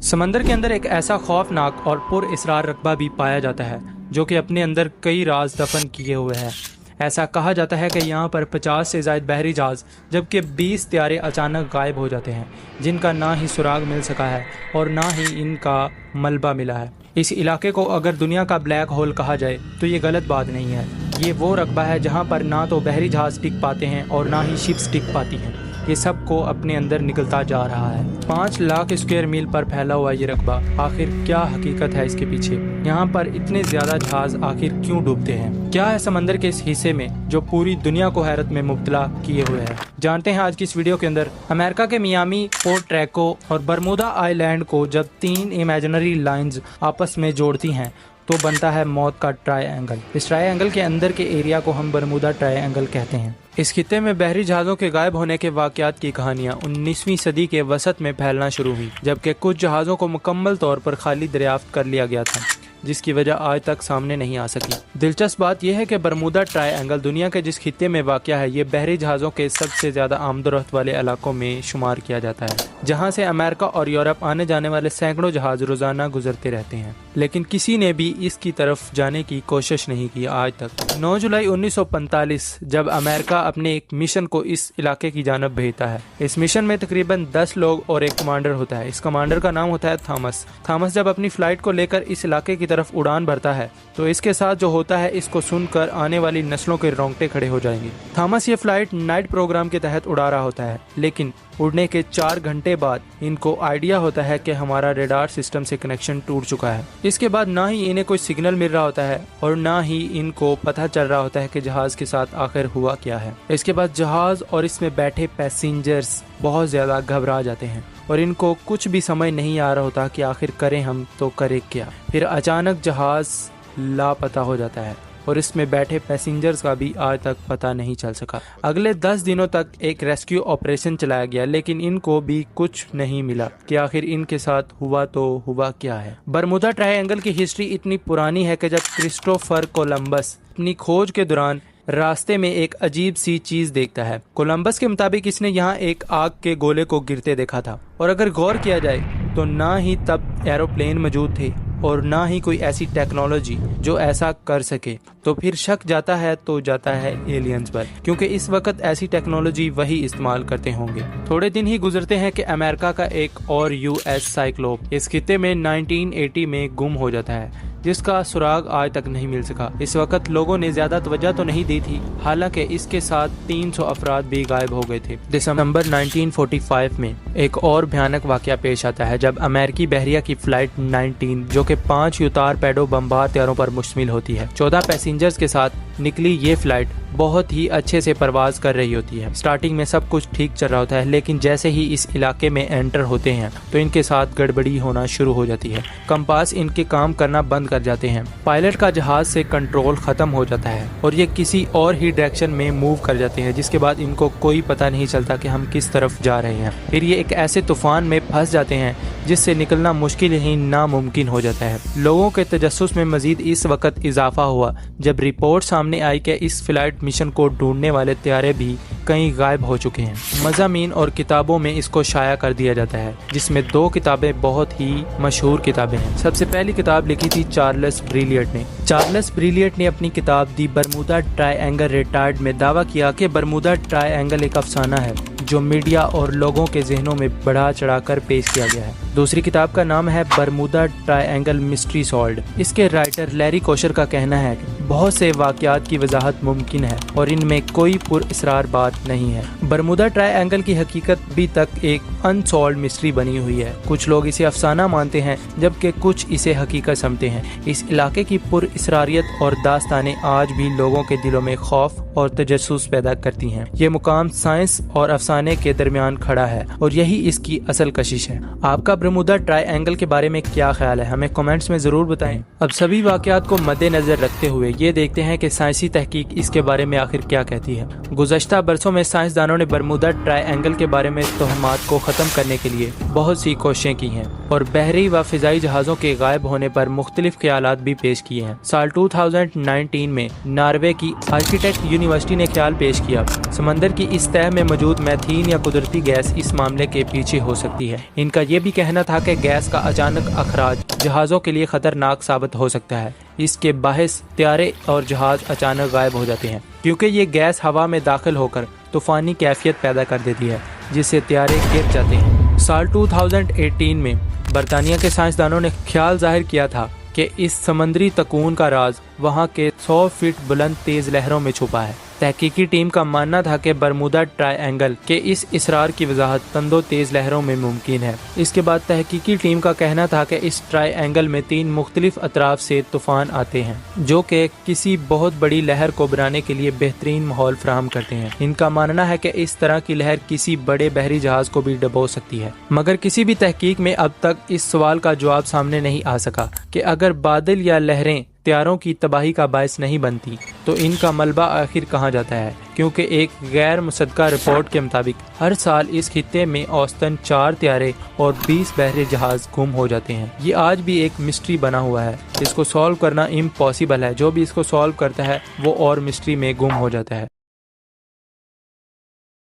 समंदर के अंदर एक ऐसा खौफनाक और पुरअसरार रकबा भी पाया जाता है जो कि अपने अंदर कई राज दफन किए हुए है। ऐसा कहा जाता है कि यहाँ पर 50 से ज़ायद बहरी जहाज़ जबकि 20 त्यारे अचानक गायब हो जाते हैं, जिनका ना ही सुराग मिल सका है और ना ही इनका मलबा मिला है। इस इलाके को अगर दुनिया का ब्लैक होल कहा जाए तो ये गलत बात नहीं है। ये वो रकबा है जहाँ पर ना तो बहरी जहाज़ टिक पाते हैं और ना ही शिप्स टिक पाती हैं। ये सब को अपने अंदर निकलता जा रहा है। 5 लाख स्क्वायर मील पर फैला हुआ ये रकबा, आखिर क्या हकीकत है इसके पीछे? यहाँ पर इतने ज्यादा जहाज आखिर क्यों डूबते हैं? क्या है समंदर के इस हिस्से में जो पूरी दुनिया को हैरत में मुब्तला किए हुए है? जानते हैं आज की इस वीडियो के अंदर। अमेरिका के मियामी, पोर्ट ट्रैको और बरमूदा आइलैंड को जब 3 इमेजिनरी लाइंस आपस में जोड़ती हैं तो बनता है मौत का ट्रायंगल। इस ट्रायंगल के अंदर के एरिया को हम बरमूदा ट्रायंगल कहते हैं। इस खित्ते में बहरी जहाज़ों के गायब होने के वाक़यात की कहानियाँ 19वीं सदी के वसत में फैलना शुरू हुई, जबकि कुछ जहाज़ों को मुकम्मल तौर पर खाली दरियाफ्त कर लिया गया था, जिसकी वजह आज तक सामने नहीं आ सकी। दिलचस्प बात यह है कि बरमूदा ट्रायंगल दुनिया के जिस खित्ते में वाक़या है, ये बहरी जहाज़ों के सबसे ज़्यादा आमदोरफ्त वाले इलाकों में शुमार किया जाता है, जहाँ से अमेरिका और यूरोप आने जाने वाले सैकड़ों जहाज़ रोज़ाना गुजरते रहते हैं। लेकिन किसी ने भी इसकी तरफ जाने की कोशिश नहीं की आज तक। 9 जुलाई 1945 जब अमेरिका अपने एक मिशन को इस इलाके की जानब भेजता है। इस मिशन में तकरीबन 10 लोग और एक कमांडर होता है। इस कमांडर का नाम होता है थॉमस जब अपनी फ्लाइट को लेकर इस इलाके की तरफ उड़ान भरता है तो इसके साथ जो होता है, इसको सुनकर आने वाली नस्लों के रोंगटे खड़े हो जाएंगे। थॉमस ये फ्लाइट नाइट प्रोग्राम के तहत उड़ा रहा होता है, लेकिन उड़ने के 4 घंटे बाद इनको आइडिया होता है कि हमारा रेडार सिस्टम से कनेक्शन टूट चुका है। इसके बाद ना ही इन्हें कोई सिग्नल मिल रहा होता है और ना ही इनको पता चल रहा होता है कि जहाज के साथ आखिर हुआ क्या है। इसके बाद जहाज और इसमें बैठे पैसेंजर्स बहुत ज्यादा घबरा जाते हैं और इनको कुछ भी समझ नहीं आ रहा होता कि आखिर करें हम तो करें क्या। फिर अचानक जहाज लापता हो जाता है और इसमें बैठे पैसेंजर्स का भी आज तक पता नहीं चल सका। अगले 10 दिनों तक एक रेस्क्यू ऑपरेशन चलाया गया, लेकिन इनको भी कुछ नहीं मिला कि आखिर इनके साथ हुआ तो हुआ क्या है। बरमूदा ट्रायंगल की हिस्ट्री इतनी पुरानी है कि जब क्रिस्टोफर कोलंबस अपनी खोज के दौरान रास्ते में एक अजीब सी चीज देखता है। कोलंबस के मुताबिक इसने यहाँ एक आग के गोले को गिरते देखा था, और अगर गौर किया जाए तो ना ही तब एरोप्लेन मौजूद थे और ना ही कोई ऐसी टेक्नोलॉजी जो ऐसा कर सके। तो फिर शक जाता है एलियंस पर, क्योंकि इस वक्त ऐसी टेक्नोलॉजी वही इस्तेमाल करते होंगे। थोड़े दिन ही गुजरते हैं कि अमेरिका का एक और यूएस साइक्लोप इस खित्ते में 1980 में गुम हो जाता है, जिसका सुराग आज तक नहीं मिल सका। इस वक्त लोगों ने ज्यादा तवज्जो तो नहीं दी थी, हालांकि इसके साथ 300 अफराद भी गायब हो गए थे। दिसंबर 1945 में एक और भयानक वाकया पेश आता है जब अमेरिकी बहरिया की फ्लाइट 19 जो कि 5 यूतार पैडो बमबार त्यारों पर मुश्तमिल होती है, 14 पैसेंजर्स के साथ निकली ये फ्लाइट बहुत ही अच्छे से परवाज कर रही होती है। स्टार्टिंग में सब कुछ ठीक चल रहा होता है, लेकिन जैसे ही इस इलाके में एंटर होते हैं तो इनके साथ गड़बड़ी होना शुरू हो जाती है। कंपास इनके काम करना बंद कर जाते हैं। पायलट का जहाज से कंट्रोल खत्म हो जाता है और ये किसी और ही डायरेक्शन में मूव कर जाते हैं, जिसके बाद इनको कोई पता नहीं चलता कि हम किस तरफ जा रहे हैं। फिर ये एक ऐसे तूफान में फंस जाते हैं जिससे निकलना मुश्किल ही नामुमकिन हो जाता है। लोगों के तजस्सुस में मजीद इस वक्त इजाफा हुआ जब रिपोर्ट सामने आई कि इस फ्लाइट मिशन को ढूंढने वाले त्यारे भी कहीं गायब हो चुके हैं। मज़ामीन और किताबों में इसको शाया कर दिया जाता है, जिसमें 2 किताबें बहुत ही मशहूर किताबें हैं। सबसे पहली किताब लिखी थी चार्ल्स ब्रिलियट ने अपनी किताब दी बरमूदा ट्रायंगल रिटायर्ड में दावा किया कि बरमूदा ट्रायंगल एक अफसाना है जो मीडिया और लोगों के जहनों में बढ़ा चढ़ाकर पेश किया गया है। दूसरी किताब का नाम है बरमूदा ट्रायंगल मिस्ट्री सॉल्व्ड। इसके राइटर लैरी कोशर का कहना है कि बहुत से वाकयात की वजाहत मुमकिन है और इनमें कोई पुरअसरार बात नहीं है। बरमूदा ट्रायंगल की हकीकत अभी तक एक अनसॉल्व्ड मिस्ट्री बनी हुई है। कुछ लोग इसे अफसाना मानते हैं जबकि कुछ इसे हकीकत समझते हैं। इस इलाके की पुरअसरारियत और दास्तानें आज भी लोगों के दिलों में खौफ और तजस्सुस पैदा करती हैं। ये मुकाम साइंस और अफसाने के दरमियान खड़ा है और यही इसकी असल कशिश है। आपका बरमूदा ट्रायंगल के बारे में क्या ख्याल है? हमें कमेंट्स में जरूर बताएं। अब सभी वाकयात को मद्देनजर रखते हुए ये देखते हैं कि साइंसी तहकीक इसके बारे में आखिर क्या कहती है। गुज़श्ता बरसों में साइंसदानों ने बरमूदा ट्रायंगल के बारे में तोहमात को खत्म करने के लिए बहुत सी कोशिशें की हैं और बहरी व फिजाई जहाजों के गायब होने पर मुख्तलिफ ख्यालात भी पेश किए हैं। साल 2019 में नॉर्वे की आर्किटेक्ट यूनिवर्सिटी ने ख्याल पेश किया समंदर की इस तह में मौजूद मैथीन या कुदरती गैस इस मामले के पीछे हो सकती है। इनका ये भी कहना कहना था कि गैस का अचानक अखराज जहाज़ों के लिए खतरनाक साबित हो सकता है। इसके बाहिस त्यारे और जहाज अचानक गायब हो जाते हैं क्योंकि ये गैस हवा में दाखिल होकर तूफानी कैफियत पैदा कर देती है, जिससे त्यारे गिर जाते हैं। साल 2018 में बरतानिया के साइंसदानों ने ख्याल जाहिर किया था कि इस समुद्री तकून का राज वहाँ के 100 फीट बुलंद तेज लहरों में छुपा है। तहकीकी टीम का मानना था कि बरमूदा ट्रायंगल के इस इसरार की वजाहत तंदो तेज लहरों में मुमकिन है। इसके बाद तहकीकी टीम का कहना था कि इस ट्रायंगल में 3 मुख्तलिफ अतराफ से तूफान आते हैं जो कि किसी बहुत बड़ी लहर को बनाने के लिए बेहतरीन माहौल फराहम करते हैं। इनका मानना है कि इस तरह की लहर किसी बड़े बहरी जहाज को भी डुबो सकती है, मगर किसी भी तहकीक में अब तक इस सवाल का जवाब सामने नहीं आ सका कि अगर बादल या लहरें त्यारों की तबाही का बायस नहीं बनती तो इनका मलबा आखिर कहाँ जाता है, क्योंकि एक गैर मुसद्दका रिपोर्ट के मुताबिक हर साल इस खित्ते में औसतन 4 त्यारे और 20 बहरी जहाज गुम हो जाते हैं। ये आज भी एक मिस्ट्री बना हुआ है, इसको सॉल्व करना इम्पॉसिबल है। जो भी इसको सॉल्व करता है वो और मिस्ट्री में गुम हो जाता है।